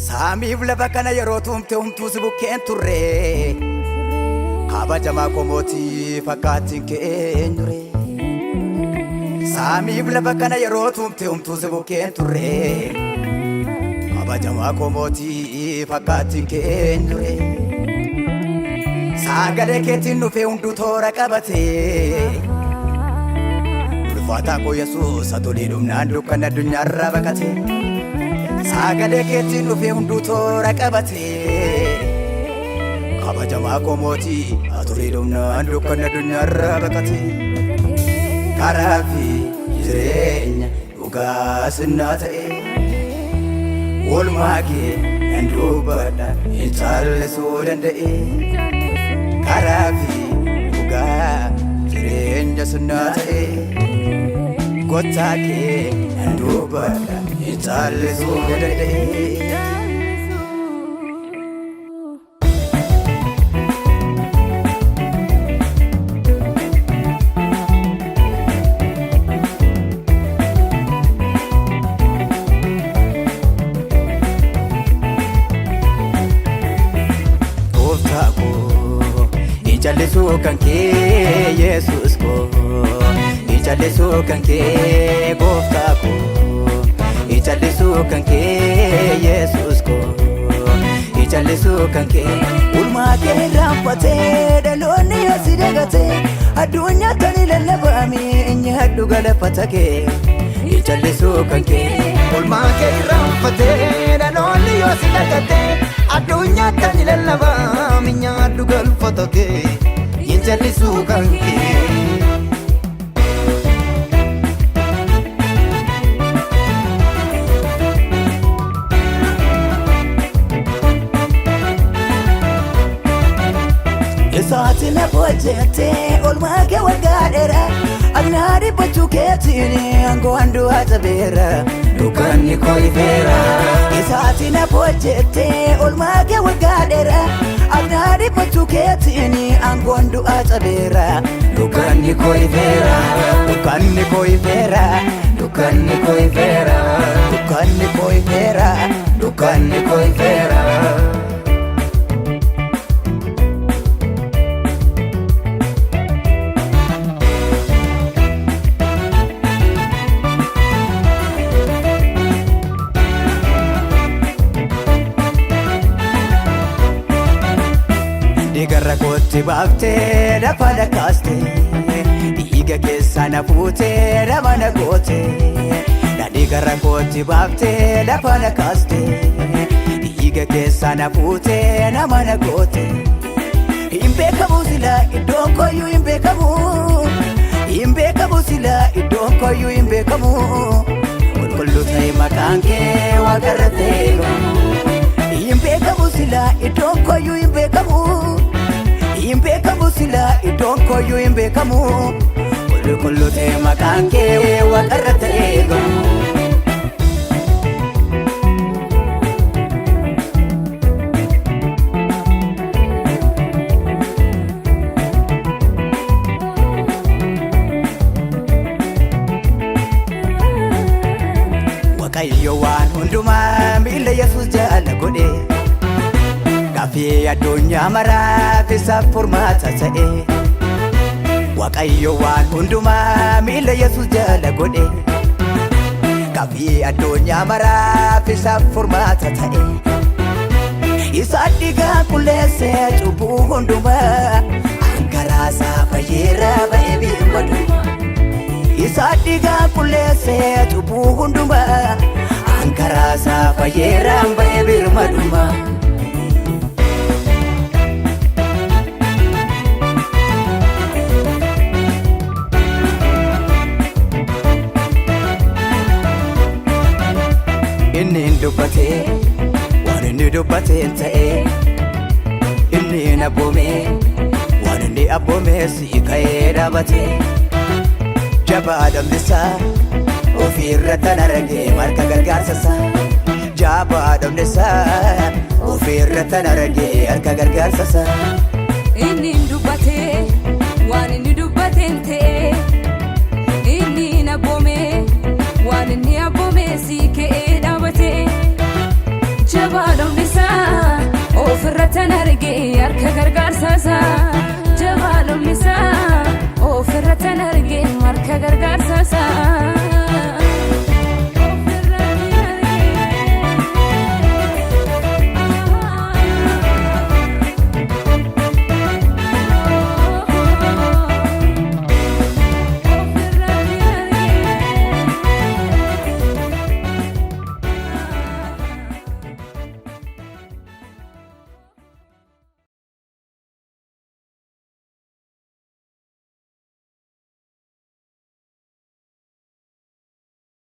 Saamiif lafa kana yeroo tumte humtuus bukkeen turre kabajamaa komootii fakkaatiin keenyure. Saamiif lafa kana yeroo tumte humtuus bukkeen turre kabajamaa komootii fakkaatiin keenyure. Sagalee keetiin dhufee hunduu toora qabatee ulfaataa koo Yesuus atolii dhumnaan dukkana addunyaarraa baqatee. Sagalee keetiin dhufee hunduu toora qabatee kabajamaa komootii atolii dhumnaan dukkana addunyaarraa baqatee. Karaa fi jireenya dhugaa sinnaa ta'ee oolmaa kee nan dubbadha hin caallisuu danda'ee. Karaa fi dhugaa jireenya sinnaa ta'ee gooftaa kee nan dubbadha hin caallisuu danda'ee. Jallisuu kan kee Yesuus ko, jallisuu kan kee gooftaa ko, jallisuu kan kee Yesuus ko, jallisuu kan kee. Ulmaa kee raanfatee dhaloonni asii dagatee addunyaa tani lallabamee nyaadhu galafata kee. Jallisuu kan kee. Ulmaa kee raanfatee dhaloonni asii dagatee addunyaa tani lallabamee nyaadhu galafata kee. Jallisuu kan kee. Isaati na bojjete olmaa kee waggaa dheeraa agna dhibbachuu keetiin aangoo handhuura tabeera dukkanni koo ifeera. Isaati na bojjete olmaa kee waggaa dheeraa agna dhibbachuu keetiin aangoo handhuura tabeera dukkanni koo ifeera. Dukkanni koo ifeera. Dukkanni koo ifeera. Dukkanni koo ifeera. Dukkanni koo ifeera. Dhiigarra kootti baaftee lafa dhakaastee dhiiga keessa na fuutee nama na gootee. Dhiigarra kootti baaftee lafa dhakaastee dhiiga keessa na fuutee nama na gootee. Hin beekamu silaa iddoon kooyyuu hin beekamu. Hin beekamu silaa iddoon kooyyuu hin beekamu. Qulqulluu ta'e maqaan kee waaqarra ta'e. Hin beekamu silaa iddoon kooyyuu hin beekamu. Hin beekamu silaa iddoon kooyyuu hin beekamu. Qulqulluu ta'e maqaan kee waaqarra ta'e. Waaqayyo waan hundumaa miila Yesuus jala godhe. Gaaffii addunyaa maraaf isaaf furmaata ta'e. Waaqayyo waan hundumaa miila Yesuus jala godhe. Gaaffii addunyaa maraaf isaaf furmaata ta'e. Isa dhiigaa qulleessee cubbuu hundumaa ankaraasaa fayyeera ba'ee birmadu. Isa dhiigaa qulleessee cubbuu hundumaa ankaraasaa fayyeera ba'ee birmaduma. Inni dubbatee waan inni dubbateen ta'ee. Inni abboomee waan inni abboomee si ka'ee dhaabatee. Jabaa dhabnisaa ofirra tan argee marka gargaarsasaa. Jabaa dhabnisaa ofirra tan argee harka gargaarsasaa. Inni dubbatee waan inni dubbateen ta'ee. Inni abboomee waan inni abboomessi ka'ee dhaabate jabaalomni isaa ofirra tan argee harka gargaarsa isaa jabaalomni isaa